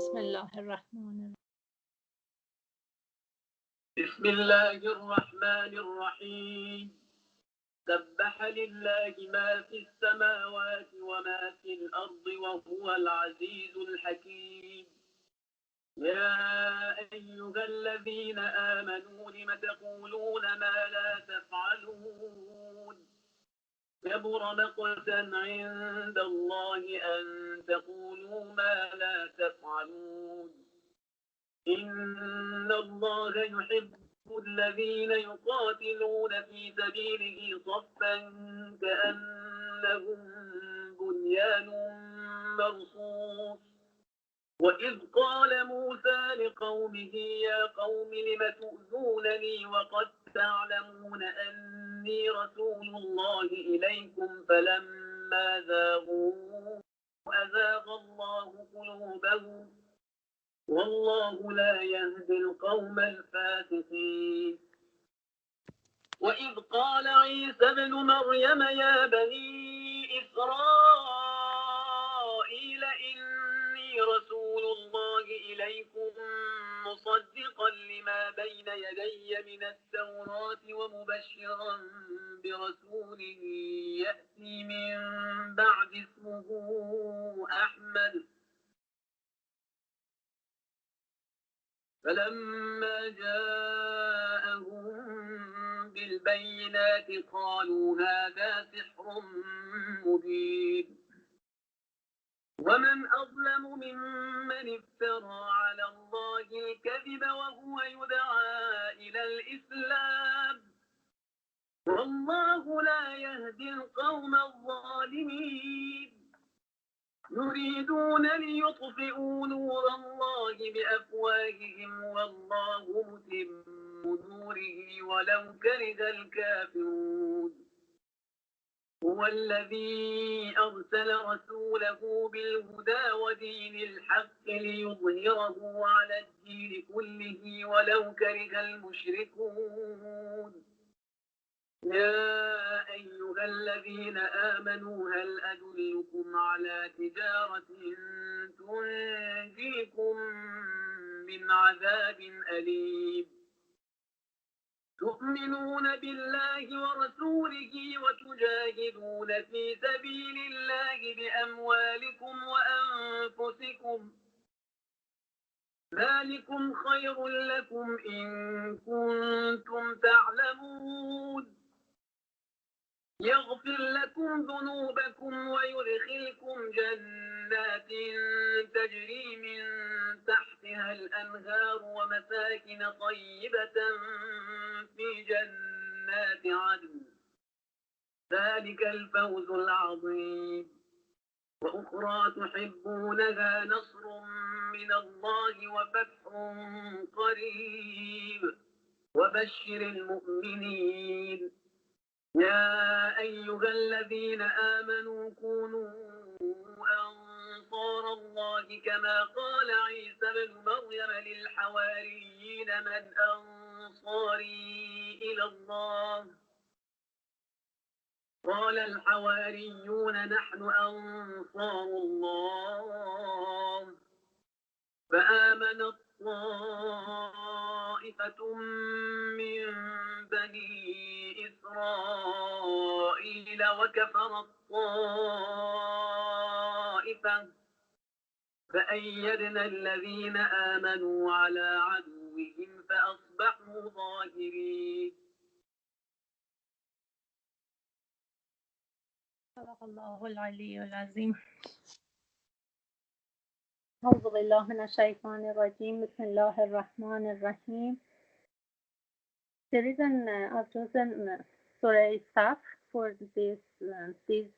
بسم الله الرحمن الرحيم. بسم الله الرحمن الرحيم. سبح لله ما في السماوات وما في الأرض وهو العزيز الحكيم. يا أيها الذين آمنوا لم تقولون ما لا تفعلون؟ كبر مقتا عند الله أن تقولوا ما لا تفعلون. إن الله يحب الذين يقاتلون في سبيله صفا كأنهم بنيان مرصوص. وإذ قال موسى لقومه يا قوم لم تؤذونني وقد تعلمون أني رسول الله إليكم فلما زاغوا أزاغ الله قلوبهم والله لا يهدي القوم الفاسقين. وإذ قال عيسى ابن مريم يا بني إسرائيل إني رسول الله إليكم مصدقا لما بين يدي من التوراة ومبشرا برسول يأتي من بعد اسمه أحمد. فلما جاءهم بالبينات قالوا هذا سحر مبين. ومن أظلم ممن افترى على الله الكذب وهو يدعى إلى الإسلام والله لا يهدي القوم الظالمين. يريدون ليطفئوا نور الله بأفواههم والله متم نوره ولو كره الكافرون. هو الذي أرسل رسوله بالهدى ودين الحق ليظهره على الدين كله ولو كره المشركون. يا أيها الذين آمنوا هل أدلكم على تجارة تنجيكم من عذاب أليم؟ تؤمنون بالله ورسوله وتجاهدون في سبيل الله بأموالكم وأنفسكم ذلكم خير لكم إن كنتم تعلمون. يغفر لكم ذنوبكم ويدخلكم جنات تجري من تحتها الأنهار ومساكن طيبة في جنات عدن ذلك الفوز العظيم. وأخرى تحبونها نصر من الله وفتح قريب وبشر المؤمنين. يا أيها الذين آمنوا كونوا أنصار الله كما قال عيسى بن مريم للحواريين من أنصاري إلى الله؟ قال الحواريون نحن أنصار الله. فآمنت طائفة من بني إسرائيل وكفرت طائفة فأيدنا الذين آمنوا على عدوهم فأصبحوا ظاهرين. صدق الله العلي العظيم. أعوذ بالله من الشيطان الرجيم. بسم الله الرحمن الرحيم. The reason I've chosen Surah Saf for these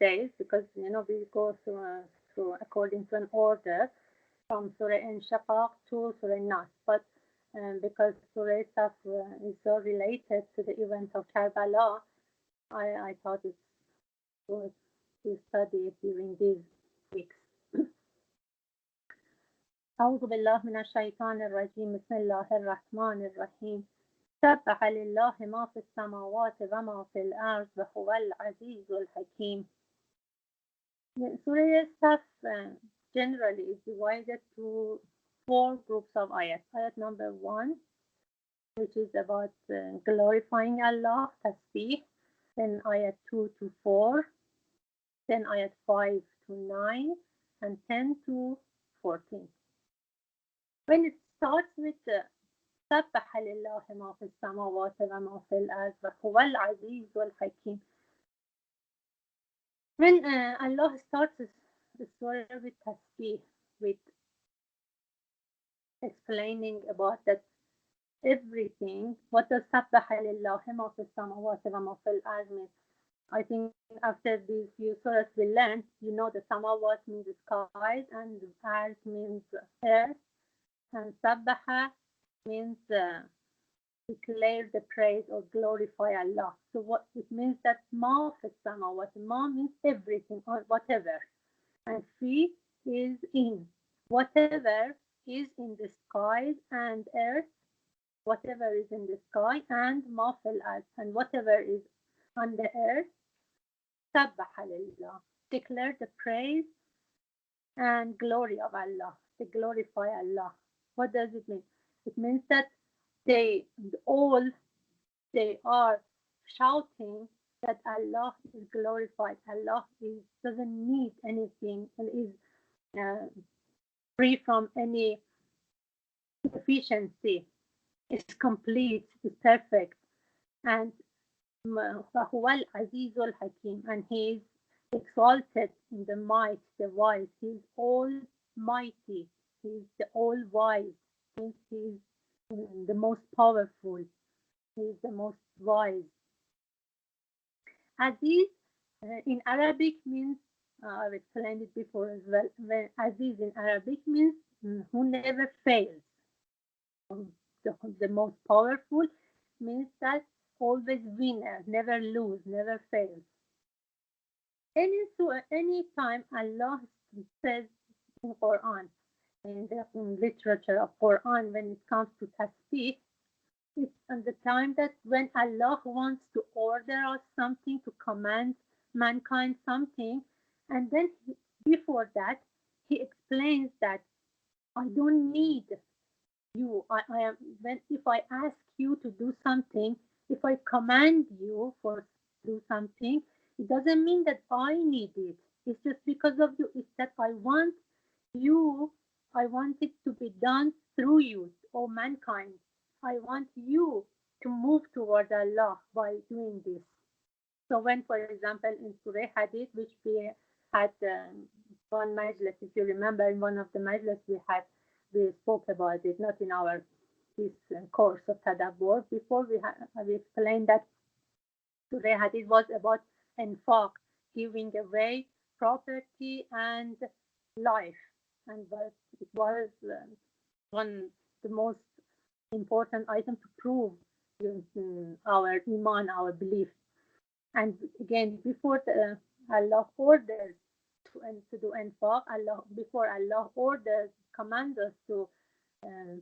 days because we go through according to an order from Surah Inshiqaq to Surah Nas, but because Surah Saf is so related to the event of Karbala, I thought it's good to study it during these weeks. أعوذ بالله من الشيطان الرجيم. بسم الله الرحمن الرحيم. سبح لله ما في السماوات وما في الأرض وهو العزيز الحكيم. Surah Saf generally is divided to 4 groups of ayat. Ayat number 1, which is about glorifying Allah, tasbih. Then ayat 2 to 4. Then ayat 5 to 9. And 10 to 14. When it starts with سبح لله ما في السماوات وما في الأرض وهو العزيز الحكيم. When Allah starts the story with tasbih, with explaining about that everything, what does سبح لله ما في السماوات وما في الأرض mean? I think after these few surahs we learned, you know, the samawat means skies and earth means earth, and sabbaha means declare the praise or glorify Allah. So what it means that ma fi samawat, ma means everything or whatever, and fi is in, whatever is in the skies and earth, whatever is in the sky, and ma fil earth, and whatever is on the earth. Sabbaha lillah, declare the praise and glory of Allah, they glorify Allah. What does it mean? It means that they all they are shouting that Allah is glorified. Allah doesn't need anything and is uh, free from any deficiency. It's complete, it's perfect. And فهو العزيز الحكيم, and he is exalted in the might, the wise. He is almighty. He is the all wise. He is the most powerful. He is the most wise. Aziz in Arabic means, I've explained it before as well. When Aziz in Arabic means who never fails. The most powerful means that always winner, never lose, never fails. Any time Allah says in Quran, in the literature of Quran, when it comes to tasbih, it's at the time that when Allah wants to order us something, to command mankind something, and then before that, He explains that I don't need you. I am when if I ask you to do something, if I command you for do something, it doesn't mean that I need it. It's just because of you. It's that I want you. I want it to be done through you, or mankind. I want you to move towards Allah by doing this. So when, for example, in Surah Hadith, which we had one majlis, if you remember, in one of the majlis we spoke about it, not in our this course of Tadabbur. Before we explained that Surah Hadith was about infaq, giving away property and life, and it was one the most important item to prove our iman, our belief. And again, before Allah orders to do infaq, before Allah orders, commands us to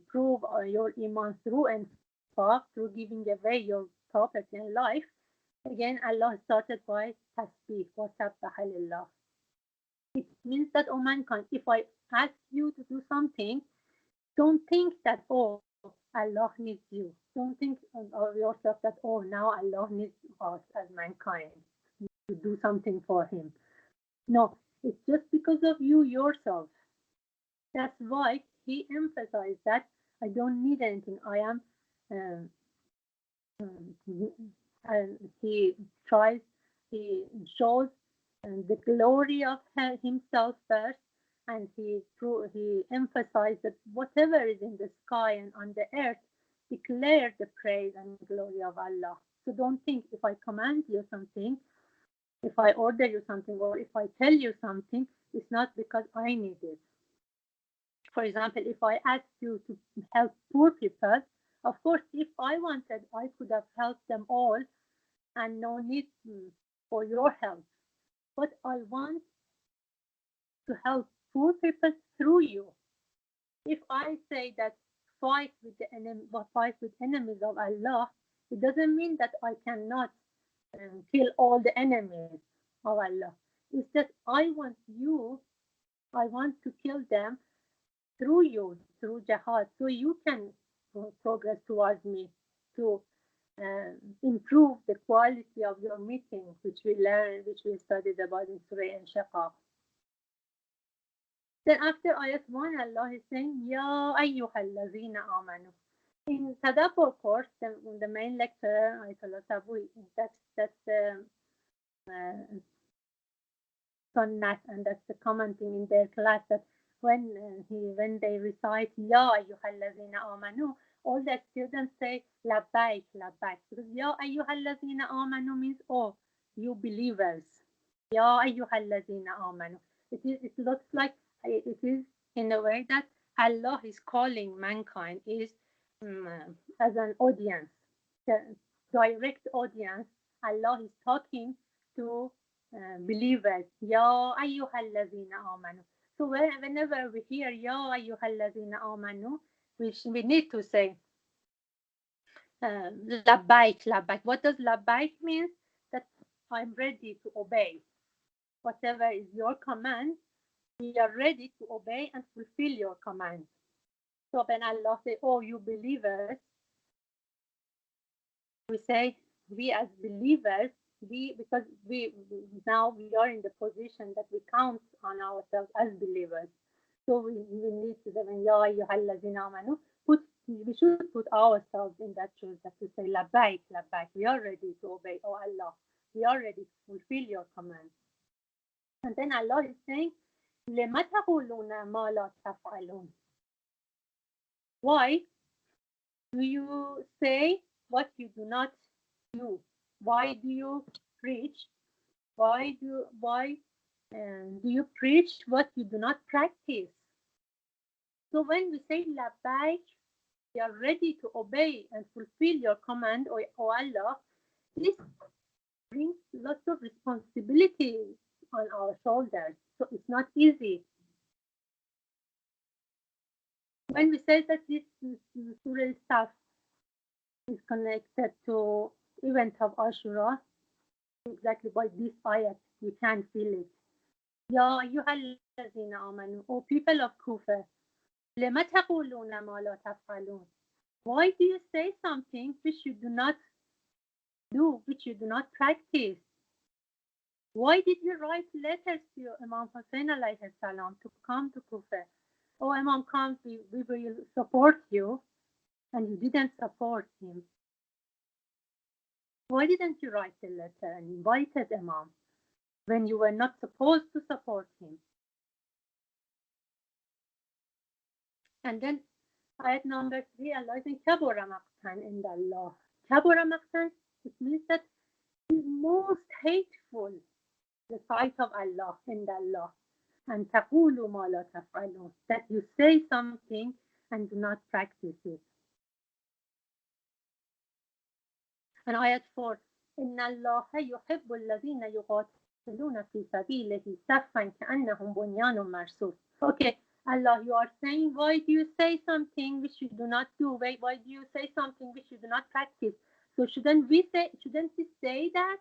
prove your iman through infaq, through giving away your property and life. Again, Allah started by tasbih, wa sabbaha lillah. It means that, oh mankind, if I ask you to do something, don't think that, oh, Allah needs you. Don't think of yourself that, oh, now Allah needs us as mankind to do something for him. No, it's just because of you yourself. That's why he emphasized that I don't need anything. I am, and he shows the glory of himself first, and he emphasized that whatever is in the sky and on the earth, declare the praise and glory of Allah. So don't think if I command you something, if I order you something, or if I tell you something, it's not because I need it. For example, if I ask you to help poor people, of course, if I wanted, I could have helped them all and no need for your help. But I want to help poor people through you. If I say that fight with enemies of Allah, it doesn't mean that I cannot kill all the enemies of Allah. It's that I want to kill them through you, through jihad, so you can progress towards me to improve the quality of your meeting, which we learned, which we studied about in Surah Al-Shaqaq. Then after ayat 1, Allah is saying, Ya ayyuhallazina amanu. In Tadabbur course, the main lecturer, Ayatollah Sabui, that's Sunnah, and that's the commenting in their class, that when they recite Ya ayyuhallazina amanu, all the students say labbaik, labbaik, because Ya ayyuhallazina amanu means, oh, you believers. Ya ayyuhallazina amanu. It looks like it is in a way that Allah is calling mankind is as an audience, the direct audience. Allah is talking to believers. Ya ayyuhallazina amanu. So whenever we hear Ya ayyuhallazina amanu, we need to say labbaik, labbaik. What does labbaik mean? That I'm ready to obey. Whatever is your command, we are ready to obey and fulfill your command. So when Allah say, oh, you believers, we say, we as believers, because we now we are in the position that we count on ourselves as believers. So we need to say, Ya ayyuhallazina amanu, we should put ourselves in that shoes, that to say, labbaik, labbaik, we are ready to obey, oh Allah, we are ready to fulfill your command. And then Allah is saying, لِمَ تَقُولُونَ مَا لَا تَفْعَلُونَ. Why do you say what you do not do? Why do you preach? Why do you preach what you do not practice? So when we say labbaik, we are ready to obey and fulfill your command, O Allah. This brings lots of responsibility on our shoulders. So it's not easy. When we say that this Surah Saf is connected to event of Ashura, exactly by this ayat, you can feel it. Ya ayyuhallazina amanu, O people of Kufa, lima taquluna ma la taf'alun. Why do you say something which you do not do, which you do not practice? Why did you write letters to Imam Hussein alayhi salam to come to Kufa? Oh, Imam, come, we will support you, and you didn't support him. Why didn't you write a letter and invited Imam when you were not supposed to support him? And then ayat number 3, Allah is in Kabura Maqtan in Allah. Kabura Maqtan, it means that is most hateful, the sight of Allah in Allah. And taqulu ma la taf'alun, that you say something and do not practice it. And ayat 4, Inna Allah yuhibbu alladhina yuqatiluna fi sabilihi saffan ka'annahum bunyanun marsus. Okay, Allah, you are saying, why do you say something which you do not do? Why do you say something which you do not practice? So shouldn't we say that?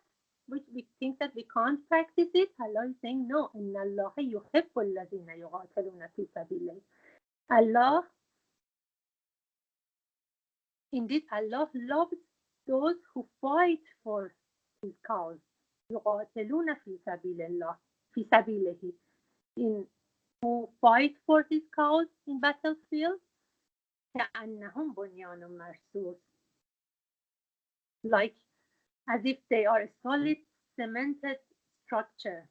Which we think that we can't practice it? Allah is saying, no. Inna Allah yuhibbu alladhina yuqatiluna fi sabilihi. Allah, indeed, Allah loves those who fight for his cause. يقاتلون في سبيل الله, في سبيله, who fight for his cause in battlefield. كأنهم بنيان مرصوص, like as if they are a solid cemented structure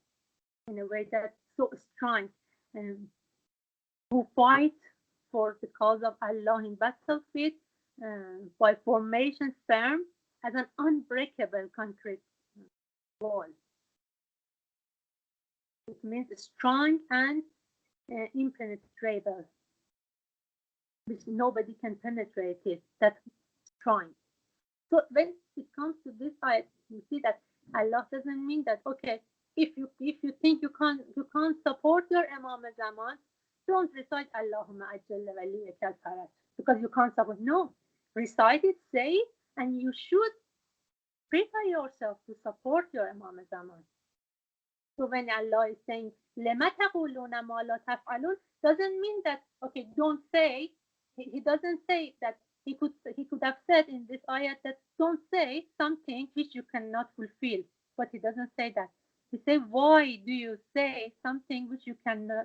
in a way that's so strong, and who fight for the cause of Allah in battlefield by formation firm as an unbreakable concrete wall. It means strong and impenetrable, which nobody can penetrate it. That's strong. So when it comes to this side, you see that Allah doesn't mean that, okay, if you think you can't support your Imam Zaman, don't recite Allahumma ajjal waliyaka al-faraj because you can't support. No, recite it, say it, and you should prepare yourself to support your Imam Zaman. So when Allah is saying لَمَا تَقُولُونَ مَا لَا تَفْعَلُونَ, doesn't mean that, okay, don't say he doesn't say that. He could have said in this ayat that don't say something which you cannot fulfill, but he doesn't say that. He say, why do you say something which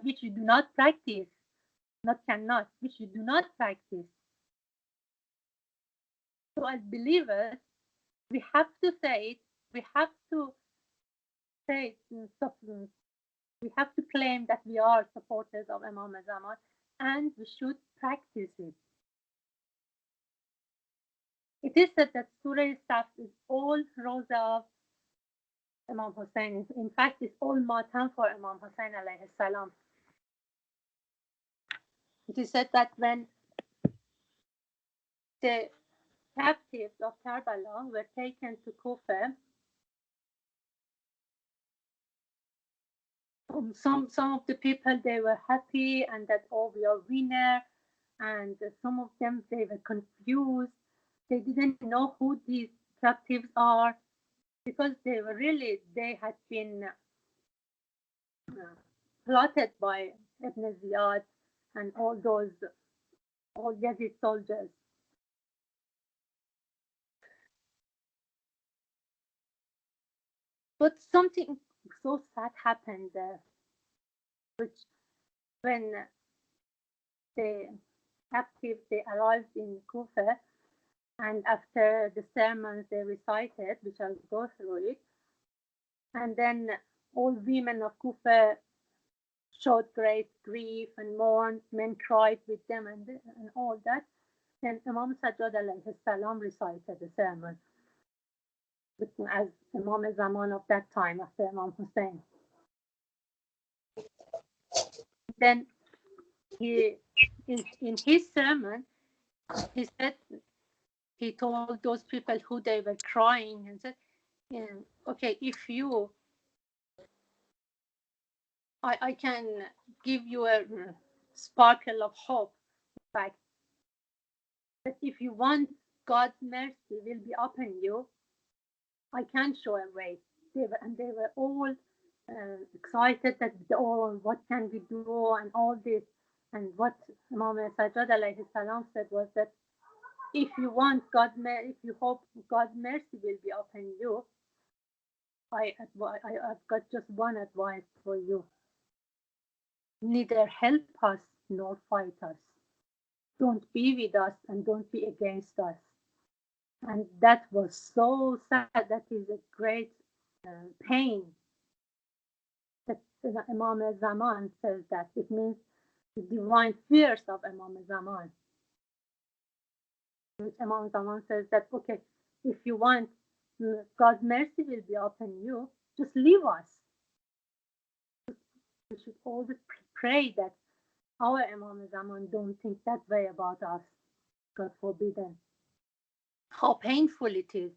which you do not practice, not cannot, which you do not practice? So as believers, we have to say it. We have to say it. We have to claim that we are supporters of Imam Zaman, and we should practice it. It is said that Surah Saf is all rosa of Imam Hussein. In fact, it's all matam for Imam Hussein alayhi salam. It is said that when the captives of Karbala were taken to Kufa, some of the people, they were happy and that, oh, we are winner, and some of them, they were confused. They didn't know who these captives are, because they had been plotted by Ibn Ziyad and all Yazid soldiers. But something so sad happened there, which when the captives, they arrived in Kufa, and after the sermons they recited, which I'll go through it, and then all women of Kufa showed great grief and mourned, men cried with them, and all that. Then Imam Sajjad alayhi salam recited the sermon as Imam Zaman of that time after Imam Hussein. Then in his sermon, he said, he told those people who they were crying and said, okay, if you, I can give you a sparkle of hope, in fact, that if you want God's mercy will be upon you, I can show a way. They were all excited that, oh, what can we do and all this. And what Imam Sajjad alayhi salam said was that if you want if you hope God's mercy will be upon you, I've got just one advice for you. Neither help us nor fight us. Don't be with us and don't be against us. And that was so sad. That is a great pain that Imam Zaman says that. It means the divine fears of Imam Zaman. Imam Zaman says that, okay, if you want God's mercy will be upon you, just leave us. We should always pray that our Imam Zaman don't think that way about us. God forbidden. How painful it is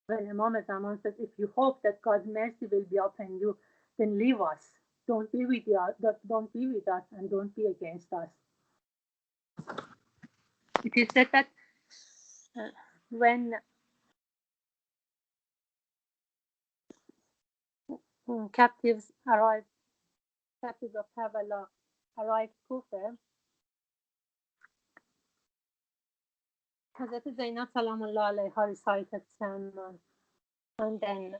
when Imam Zaman says, if you hope that God's mercy will be upon you, then leave us. Don't be with us and don't be against us. It is said that when captives of Karbala arrived Kufa, Hazrat Zainab Salamullah alayha recited sermon, and then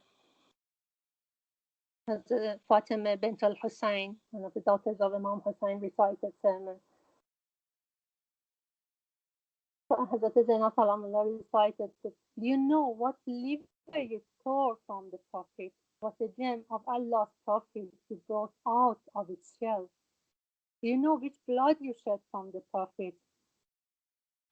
Hazrat Fatima bint al-Hussein, one of the daughters of Imam Hussein, recited sermon. Hazrat Zainab Salamullah recited, do you know what liver you tore from the Prophet? What the gem of Allah's Prophet you brought out of its shell? Do you know which blood you shed from the Prophet?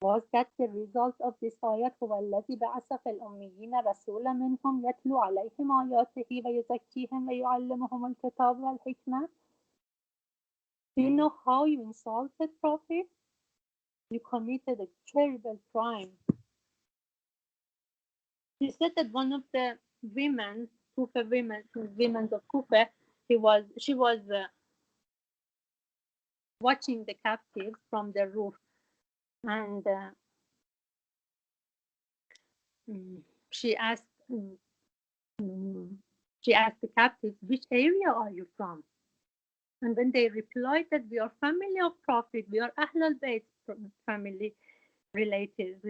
Was that the result of this ayat? هو الذي بعث في الأميين رسولا منهم يتلو عليهم آياته ويزكيهم ويعلمهم الكتاب والحكمة. Do you know how you insulted Prophet? You committed a terrible crime. He said that one of the women of Kufa, she was watching the captives from the roof, and she asked the captives, which area are you from? And when they replied that we are family of Prophet, we are Ahlul Bayt family relatives,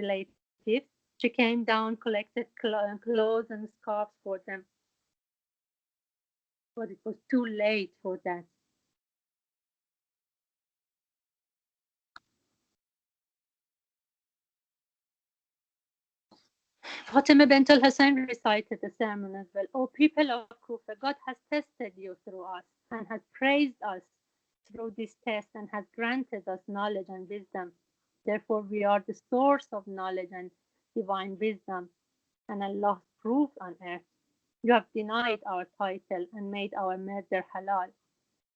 she came down, collected clothes and scarves for them. But it was too late for that. Fatima bint al-Hussein recited the sermon as well. O people of Kufa, God has tested you through us and has praised us through this test and has granted us knowledge and wisdom. Therefore, we are the source of knowledge and divine wisdom and Allah's proof on earth. You have denied our title and made our murder halal.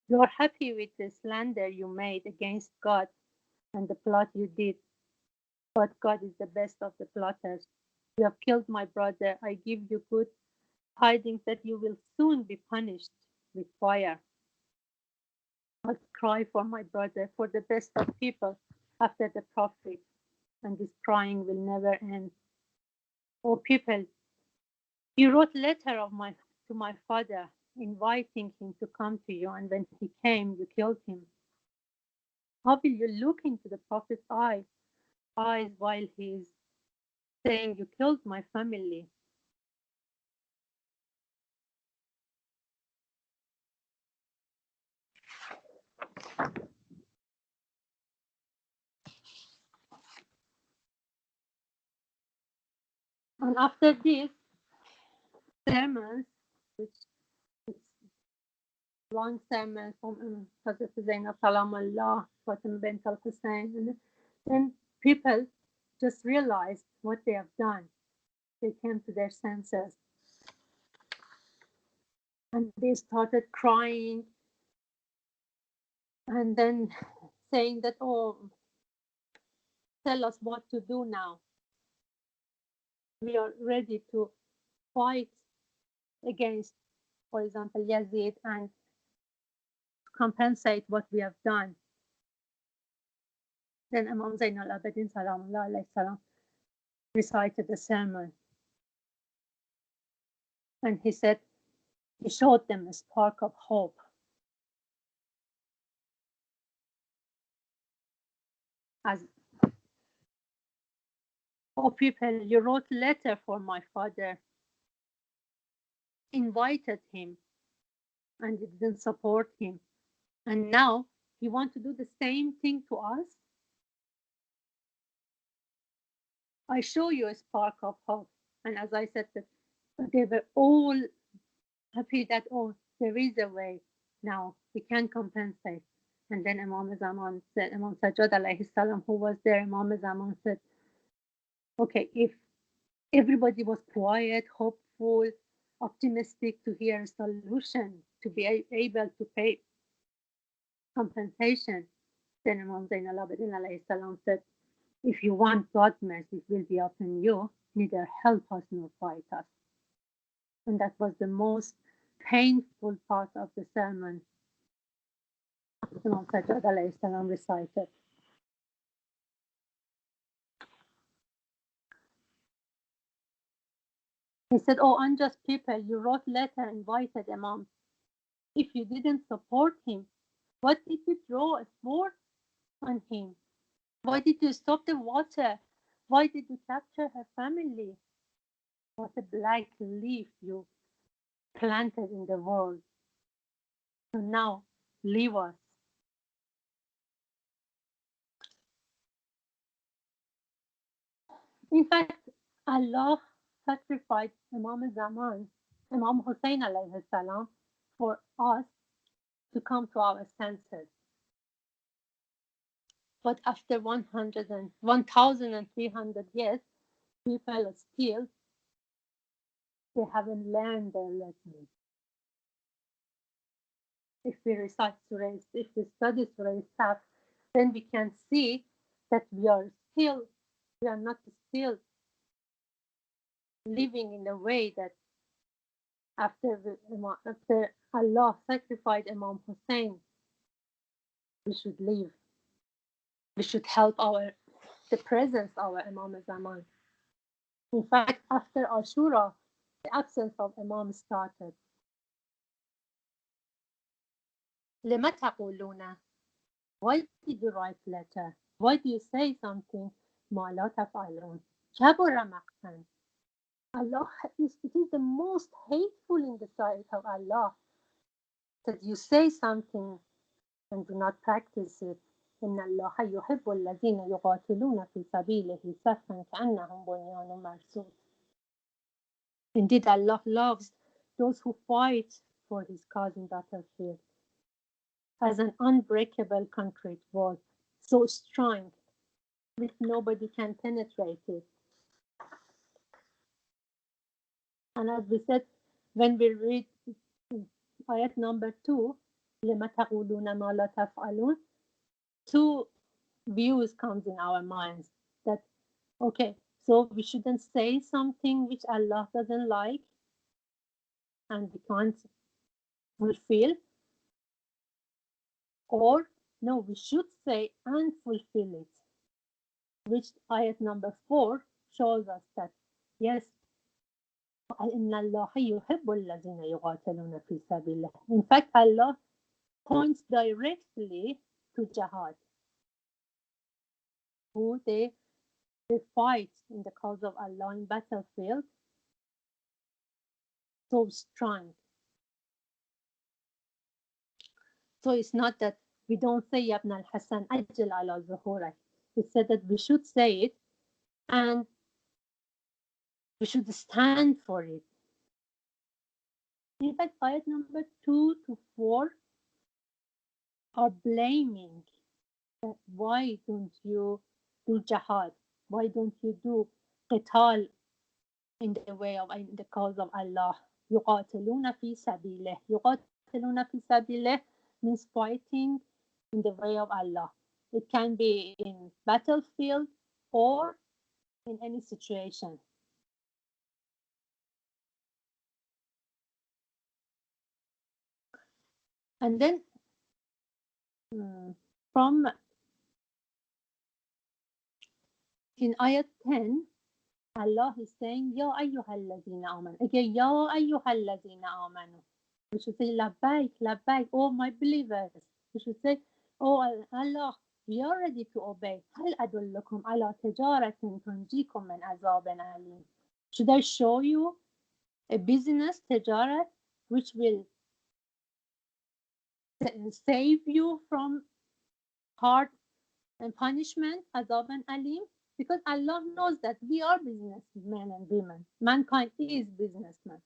You are happy with the slander you made against God and the plot you did, but God is the best of the plotters. You have killed my brother. I give you good tidings that you will soon be punished with fire. I'll cry for my brother, for the best of people after the Prophet, and this crying will never end. O people, you wrote letter to my father, inviting him to come to you, and when he came, you killed him. How will you look into the Prophet's eyes while he is saying you killed my family? And after this sermons, which is long sermon from Hazrat Zainab Salam Allah, Fatima bint al-Hussein, and then people just realized what they have done. They came to their senses and they started crying and then saying that, oh, tell us what to do now. We are ready to fight against, for example, Yazid and compensate what we have done. Then Imam Zain al-Abidin Salamullah alayhi salam recited the sermon. And he said, he showed them a spark of hope. As, oh people, you wrote letter for my father, invited him, and you didn't support him. And now you want to do the same thing to us? I show you a spark of hope. And as I said, that they were all happy that, oh, there is a way now, we can compensate. And then Imam Zaman said, Imam Sajjad alayhi salam, who was there, Imam Zaman said, okay, if everybody was quiet, hopeful, optimistic to hear a solution, to be able to pay compensation, then Imam Zain al-Abidin alayhi salam said, if you want God's mercy, it will be upon you, neither help us nor fight us. And that was the most painful part of the sermon Imam Sajjad alayhi salam recited. He said, oh, unjust people, you wrote letter, invited Imam. If you didn't support him, what did you draw a sword on him? Why did you stop the water? Why did you capture her family? What a black leaf you planted in the world. So now, leave us. In fact, Allah sacrificed Imam Zaman, Imam Hussein alayhi salam, for us to come to our senses. But after 1,300 years, people still, they haven't learned their lesson. If we recite Surah, if we study Surah Saf, then we can see that we are not still living in a way that after Allah sacrificed Imam Hussein, we should live. We should help the presence of our Imam Zaman. In fact, after Ashura, the absence of Imam started. لما تقولون. Why did you write letter? Why do you say something ما لا تفعلون? كبر مقتا. Allah it is the most hateful in the sight of Allah that you say something and do not practice it. إن الله يحب الذين يقاتلون في سبيله صفا كأنهم بنيان مرصوص. Indeed, Allah loves those who fight for His cause in battlefield as an unbreakable concrete wall, so strong that nobody can penetrate it. And as we said, when we read ayat number 2, لما تقولون ما لا تفعلون, two views comes in our minds that, okay, so we shouldn't say something which Allah doesn't like and we can't fulfill, or no, we should say and fulfill it, which ayat number 4 shows us that, yes, إن الله يحب الذين يقاتلون في سبيله. In fact, Allah points directly to jihad, who they fight in the cause of Allah in battlefield so strong. So it's not that we don't say Ya ibn al-Hasan ajil ala zuhurak. It's said that we should say it and we should stand for it. In fact, ayat number 2 to 4 are blaming that why don't you do jihad? Why don't you do qital in the way of, in the cause of Allah? يقاتلون في سبيله. يقاتلون في سبيله means fighting in the way of Allah. It can be in battlefield or in any situation. And then from in ayat 10, Allah is saying, Ya ayyuhalladhina amanu. Again, Ya ayyuhalladhina amanu. We should say, Labbaik, Labbaik, oh my believers. We should say, oh Allah, we are ready to obey. هل أدلكم على تجارة تنجيكم من عذاب أليم. Should I show you a business, تجارة, which will save you from hard and punishment, عذاب أليم? Because Allah knows that we are businessmen and women. Mankind is businessmen.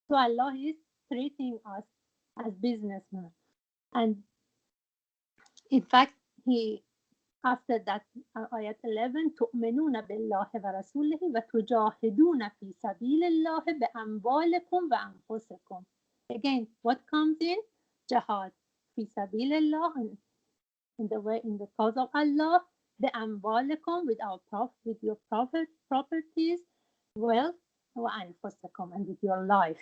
So Allah is treating us as businessmen. And in fact, He, after that, ayat 11, تؤمنون بالله ورسوله وتجاهدون في سبيل الله بأموالكم وأنفسكم. Again, what comes in? Jihad. في سبيل الله, in the way, in the cause of Allah. بأموالكم, with your properties, wealth, وأنفسكم, and with your life.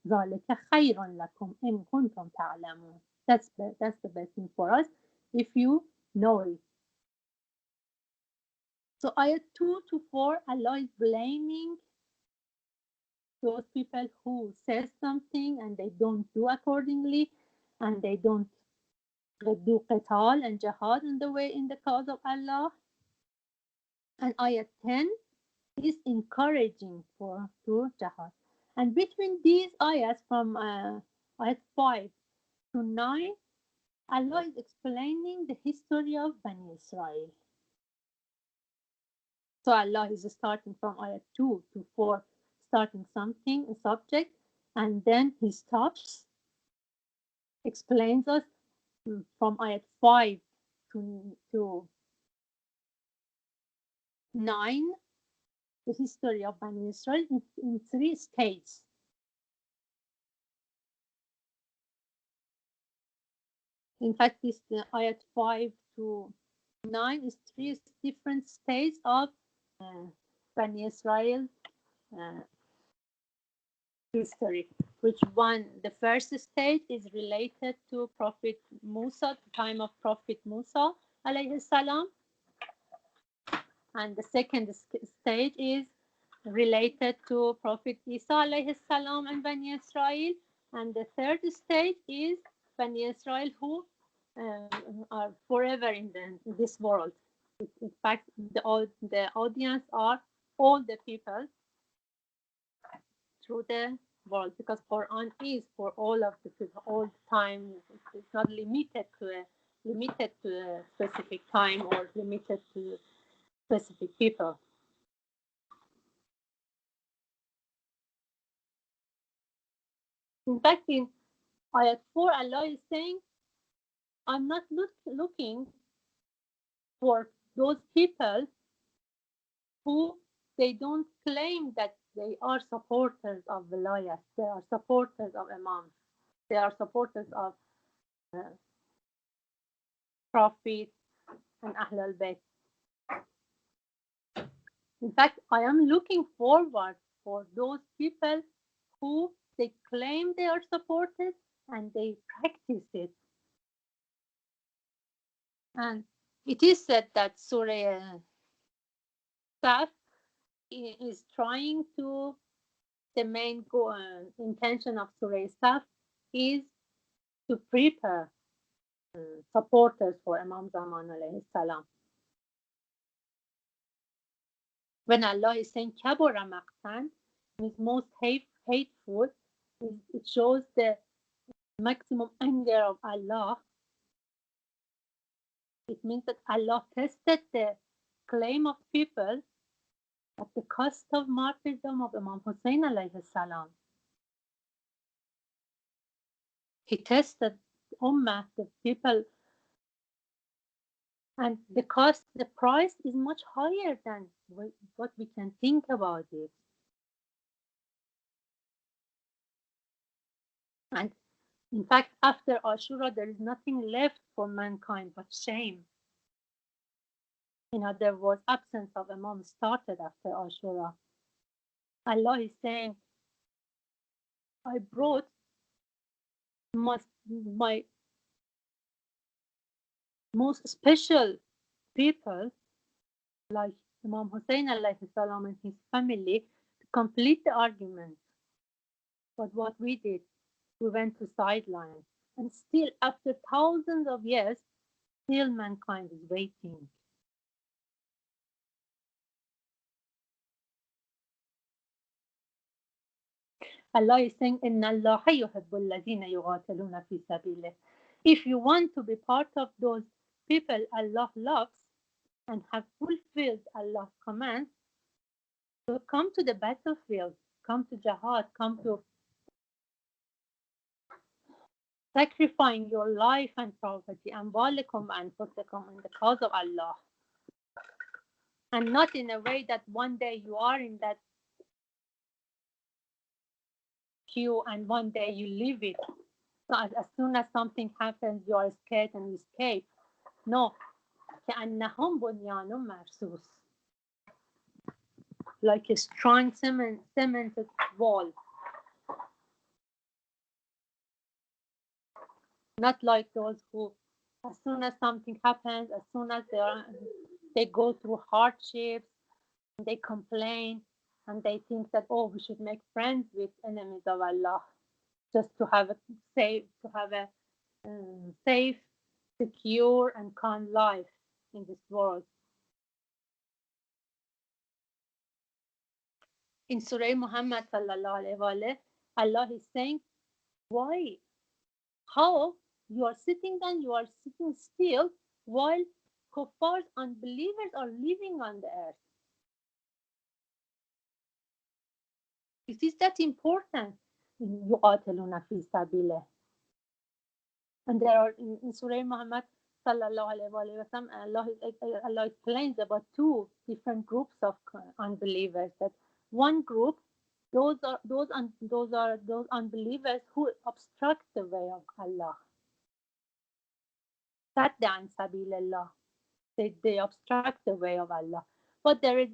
ذلك خير لكم إن كنتم تعلمون. That's the best thing for us if you know it. So ayat 2 to 4, Allah is blaming those people who say something and they don't do accordingly, and they don't do qital and jihad in the way, in the cause of Allah. And ayat 10 is encouraging to jihad. And between these ayats from ayat 5 to 9, Allah is explaining the history of Bani Israel. So Allah is starting from ayat 2 to 4, starting something, a subject, and then He stops, explains us from ayat 5 to 9, the history of Bani Israel in 3 stages. In fact, this ayat 5 to 9 is 3 different stages of Bani Israel history. Which one? The first stage is related to Prophet Musa, the time of Prophet Musa alayhi salam, and the second stage is related to Prophet Isa alayhi salam and Bani Israel, and the third stage is Bani Israel who are forever in this world. In fact, the audience are all the people through the world, because Quran is for all of the people, all the time. It's not limited to a specific time or limited to specific people. In fact, in Ayat 4, Allah is saying, I'm not looking for those people who they don't claim that they are supporters of wilayat, they are supporters of imams, they are supporters of Prophet and Ahl al-Bayt. In fact, I am looking forward for those people who they claim they are supported and they practice it. And it is said that Surah Saf is trying to, the main intention of Surah Saf is to prepare supporters for Imam Zaman alayhi salam. When Allah is saying Kabura Maqtan, is most hateful, it shows the maximum anger of Allah. It means that Allah tested the claim of people at the cost of martyrdom of Imam Hussein alayhi salam. He tested Ummah, the people, and the price is much higher than what we can think about it. And in fact, after Ashura, there is nothing left for mankind but shame. In other words, absence of Imam started after Ashura. Allah is saying, I brought my most special people, like Imam Hussein alayhi salam and his family, to complete the argument. But what we did, we went to sidelines. And still, after thousands of years, still mankind is waiting. Allah is saying, Inna Allah yuhibbul ladhina yuqatiluna fi sabilih. If you want to be part of those people Allah loves and have fulfilled Allah's commands, so come to the battlefield, come to jihad, come to sacrificing your life and property, amwalikum and anfusakum, in the cause of Allah. And not in a way that one day you are in that queue and one day you leave it. So as soon as something happens, you are scared and you escape. No. كأنهم بنيان مرصوص, like a strong cemented wall. Not like those who, as soon as something happens, as soon as they go through hardships, they complain, and they think that, oh, we should make friends with enemies of Allah, just to have a safe, secure, and calm life in this world. In Surah Muhammad sallallahu alaihi wasallam, Allah is saying, why? How you are sitting still while kuffars, unbelievers, are living on the earth? It is that important. يُقَاتِلُونَ فِي سَبِيلِهِ. And there are in Surah Muhammad sallallahu alaihi wasallam, Allah explains about two different groups of unbelievers. That one group, those unbelievers who obstruct the way of Allah. Sadda an sabilillah. They obstruct the way of Allah. But there is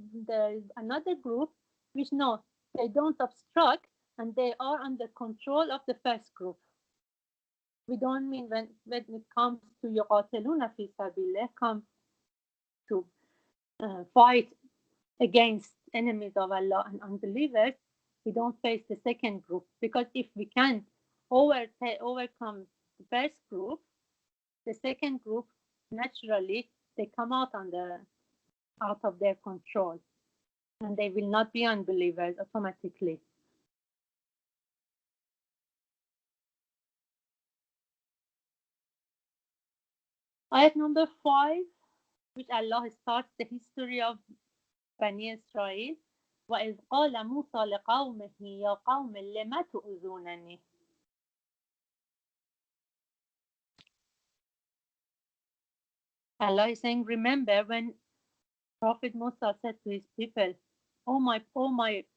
another group which, no, they don't obstruct, and they are under control of the first group. We don't mean when it comes to yuqatiluna fi sabilillah, come to fight against enemies of Allah and unbelievers, we don't face the second group, because if we can overcome the first group, the second group, naturally, they come out of their control, and they will not be unbelievers automatically. Ayat number 5, which Allah starts the history of Bani Israel. وَإِذْ قَالَ مُوسَى لِقَوْمِهِ يَا قَوْمِ لِمَ تُؤْذُونَنِي. Allah is saying, remember when Prophet Musa said to his people, oh my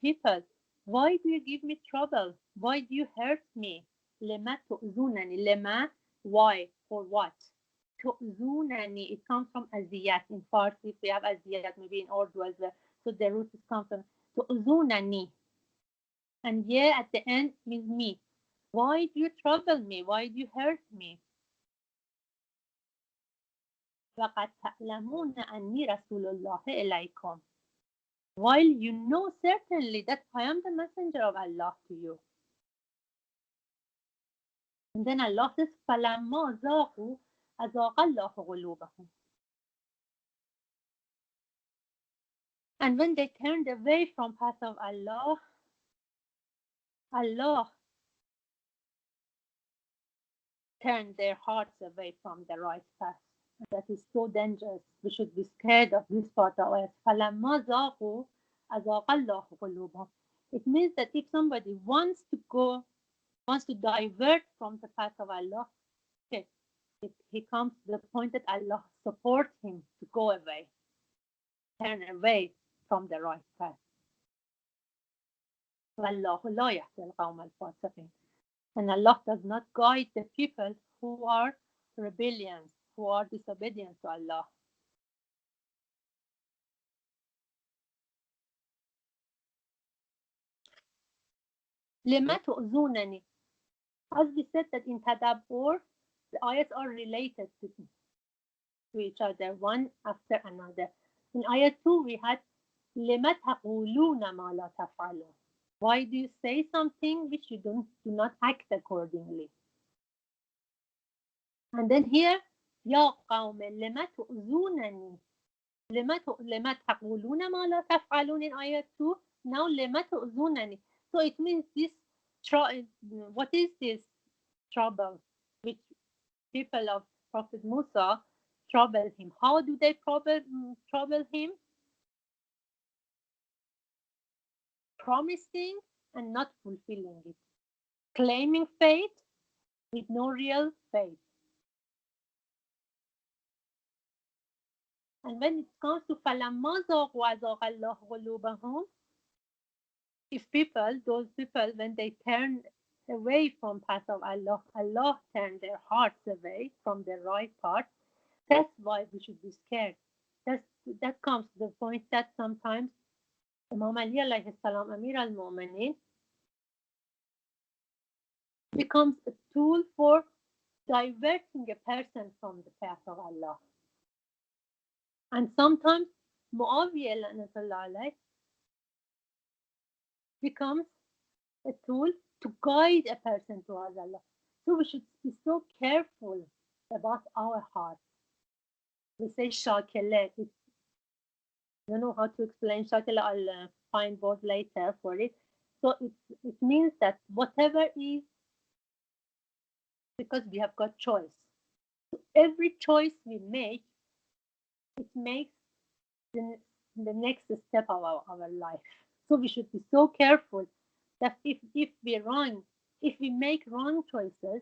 people, why do you give me trouble? Why do you hurt me? لِمَ تُؤْذُونَنِي. لِمَ, why, for what? تُؤْذُونَنِي, it comes from aziyat. In Farsi, we have aziyat, maybe in Urdu as well. So the root is comes from تُؤْذُونَنِي. And yeah, at the end means me. Why do you trouble me? Why do you hurt me? وَقَدْ تَعْلَمُونَ أَنِّي رَسُولُ اللَّهِ إِلَيْكُمْ. While you know certainly that I am the messenger of Allah to you. And then Allah says, فَلَمَّا زَاغُوا أَزَاغَ اللَّهُ قُلُوبَهُم. And when they turned away from path of Allah, Allah turned their hearts away from the right path. That is so dangerous. We should be scared of this part of it. فَلَمَّا زَاغُوا أَزَاغَ اللَّهُ قُلُوبَهُم. It means that if somebody wants to divert from the path of Allah, okay, he comes to the point that Allah supports him to go away, turn away from the right path. وَاللَّهُ لَا يَهْدِي الْقَوْمَ الْفَاسِقِينَ. And Allah does not guide the people who are rebellious, who are disobedient to Allah. لِمَ تُؤْذُونَنِي. As we said that in Tadabbur, the ayats are related to each other, one after another. In ayat 2, we had لِمَ تَقُولُونَ مَا لَا تَفْعَلُونَ. Why do you say something which you do not act accordingly? And then here, يَا قَوْمِ لِمَ تُؤْذُونَنِي. لِمَ تَقُولُونَ مَا لَا تَفْعَلُونَ in ayat 2. Now لِمَ تُؤْذُونَنِي. So it means this, what is this trouble which people of Prophet Musa trouble him? How do they trouble him? Promising and not fulfilling it. Claiming faith with no real faith. And when it comes to فَلَمَّا زَاغُوا أَزَاغَ اللَّهُ قُلُوبَهُم, if those people, when they turn away from path of Allah, Allah turned their hearts away from the right path. That's why we should be scared. That comes to the point that sometimes Imam Ali alayhi salam, Amir al-Mu'minin, becomes a tool for diverting a person from the path of Allah. And sometimes Muawiyah alayhi becomes a tool to guide a person towards Allah. So we should be so careful about our hearts. We say shakele. I don't know how to explain shakele. I'll find word later for it. So it means that whatever is, because we have got choice. So every choice we make, it makes the next step of our life. So we should be so careful that if we make wrong choices,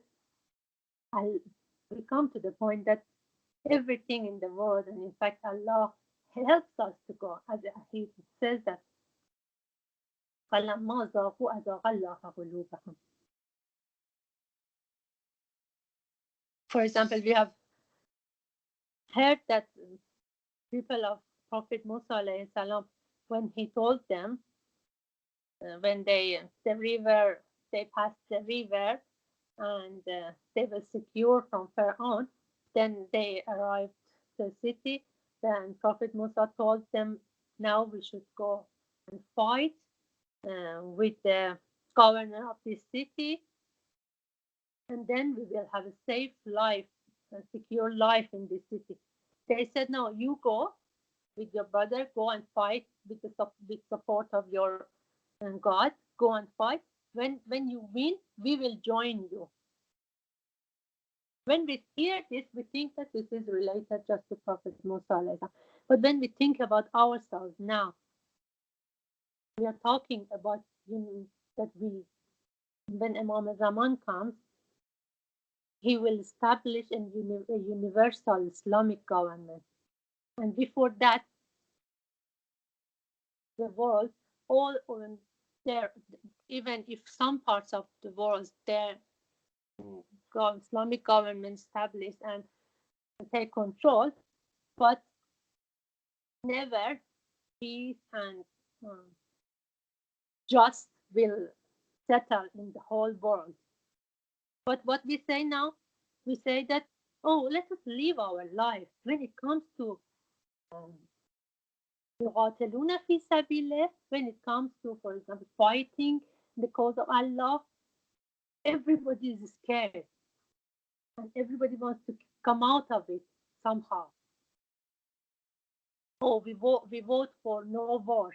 we come to the point that everything in the world, and in fact Allah helps us to go, as he says that فَلَمَّا زَاغُوا أَزَاغَ اللَّهُ قُلُوبَهُم. For example, we have heard that people of Prophet Musa alayhi salam, when he told them, when they passed the river and they were secure from Pharaoh, then they arrived to the city. Then Prophet Musa told them, now we should go and fight with the governor of this city. and then we will have a safe life, a secure life in this city. They said, no, you go with your brother, go and fight with the with support of your God, go and fight. When you win, we will join you. When we hear this, we think that this is related just to Prophet Musa. But when we think about ourselves now, we are talking about that when Imam Zaman comes, he will establish a universal Islamic government. And before that, the world, all there, even if some parts of the world, their Islamic government established and take control, but never peace and just will settle in the whole world. But what we say now, we say that, oh, let us live our life. When it comes to يقاتلون في سبيله, when it comes to, for example, fighting the cause of Allah, everybody is scared. And everybody wants to come out of it somehow. Oh, we vote for no war.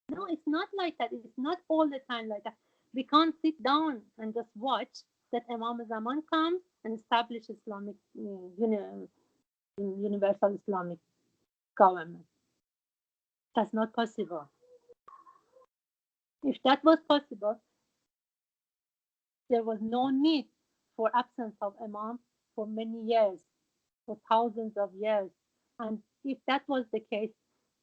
No, it's not like that. It's not all the time like that. We can't sit down and just watch that Imam Zaman comes and establish Islamic, universal Islamic government. That's not possible. If that was possible, there was no need for absence of Imam for many years, for thousands of years. And if that was the case,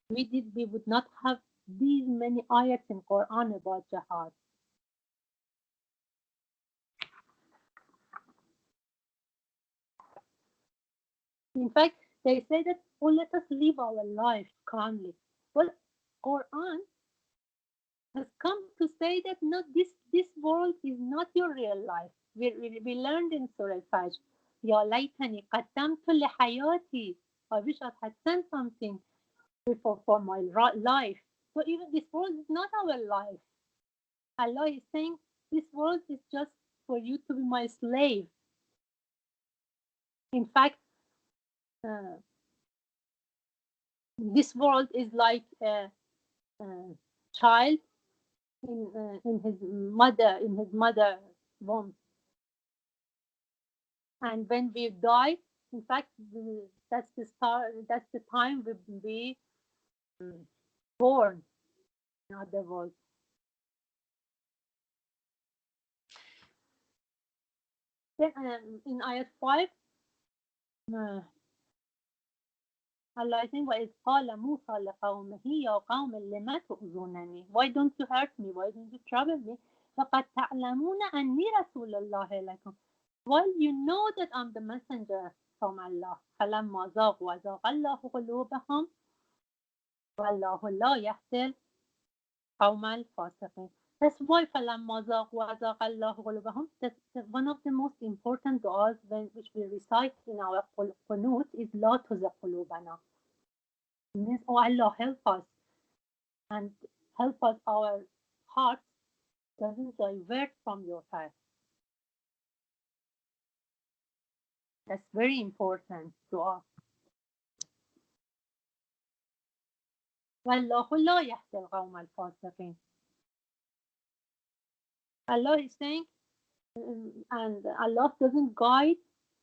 we would not have these many ayats in Quran about jihad. In fact, they say that, oh, let us live our life calmly. Well, Quran has come to say that no, this world is not your real life. We learned in Surah Al-Fajr, Ya laytani qaddamtu li hayati. I wish I had done something before for my life. So even this world is not our life. Allah is saying this world is just for you to be my slave. In fact, this world is like a child in his mother womb. And when we die, in fact, that's the start. That's the time we will be born. In other words, then in ayat 5, Allah is saying, وَإِذْ قَالَ مُوسَى لِقَوْمِهِ يَا قَوْمِ لِمَ تُؤْذُونَنِي. Why don't you hurt me? Why don't you trouble me? فَقَدْ تَعْلَمُونَ أَنِّي رَسُولُ اللَّهِ إِلَيْكُمْ. Well, you know that I'm the messenger from Allah. فَلَمَّا زَاغُوا وَزَاغَ اللَّهُ قُلُوبَهُمْ وَاللَّهُ لَا يَهْدِي الْقَوْمَ الْفَاسِقِينَ. That's why فَلَمَّا زَاغُوا وَزَاغَ اللَّهُ قُلُوبَهُم. That's one of the most important du'as which we recite in our qunut is لَا تُزِغْ قُلُوبَنَا. It means, oh Allah, help us and help us our hearts doesn't divert from your path. That's very important dua. وَاللَّهُ لَا يَهْدِي الْقَوْمَ الْفَاسِقِينَ. Allah is saying, and Allah doesn't guide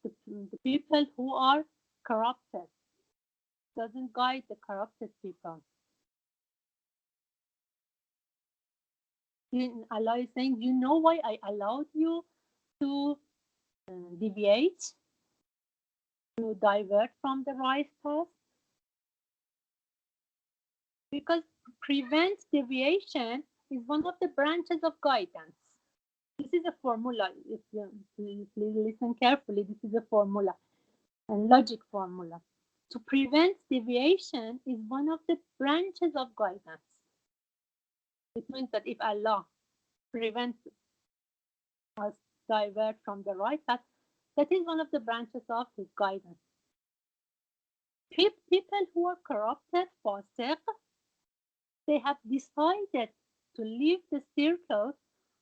the people who are corrupted. Doesn't guide the corrupted people. Allah is saying, you know why I allowed you to deviate, to divert from the right path? Because prevent deviation is one of the branches of guidance. This is a formula. If you please listen carefully, this is a formula, a logic formula. To prevent deviation is one of the branches of guidance. It means that if Allah prevents us divert from the right path, that is one of the branches of His guidance. People who are corrupted, fasiq, they have decided to leave the circle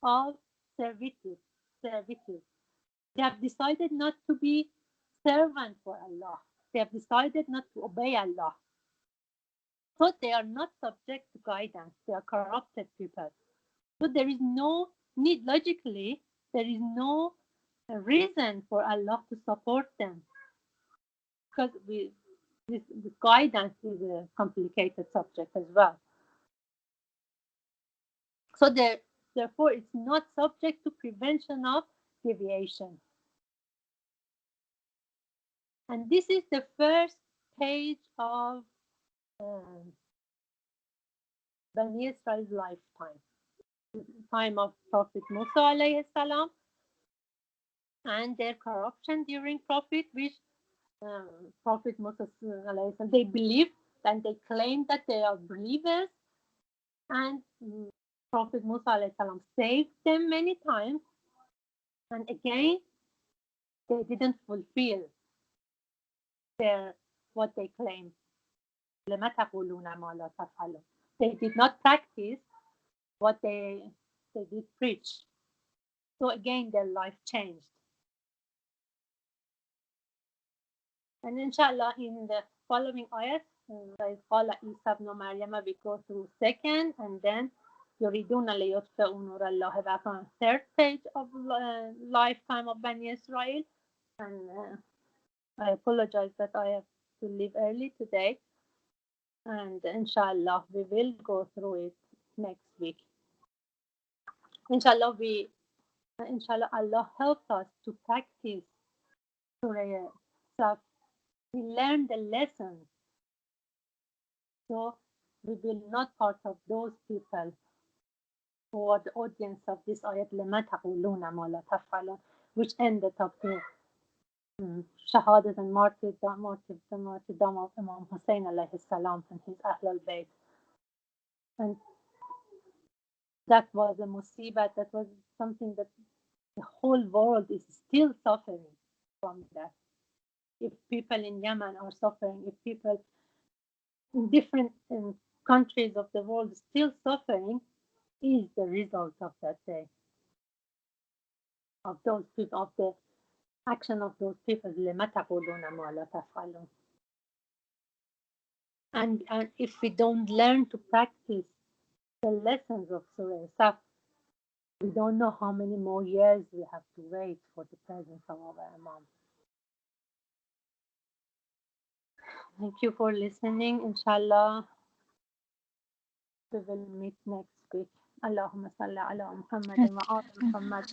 of servitude. They have decided not to be servant for Allah. They have decided not to obey Allah. So they are not subject to guidance. They are corrupted people. So there is no need, logically, there is no reason for Allah to support them. Because this guidance is a complicated subject as well. So therefore, it's not subject to prevention of deviation. And this is the first page of Bani Israel's lifetime, time of Prophet Musa alayhi salam, and their corruption during Prophet, which Prophet Musa alayhi salam, they believe and they claim that they are believers, and Prophet Musa alayhi salam saved them many times, and again they didn't fulfill what they claim. They did not practice what they did preach. So again, their life changed. And inshallah, in the following ayat, we go through second, and then third page of lifetime of Bani Israel. And I apologize that I have to leave early today. And inshallah, we will go through it next week. Inshallah, Allah help us to practice Surah Saf. We learn the lessons, so we will not part of those people who are the audience of this ayat, which ended up with shahadat and martyrdom of Imam Hussein alayhi salam and his Ahlul Bayt. And that was a musibah, that was something that the whole world is still suffering from that. If people in Yemen are suffering, if people in different countries of the world are still suffering, is the result of that day, of those people, of the action of those people. And if we don't learn to practice the lessons of Surah Saf, we don't know how many more years we have to wait for the presence of our Imam. Thank you for listening. Inshallah, we will meet next week. Allahumma salli ala Muhammad wa ala Muhammad.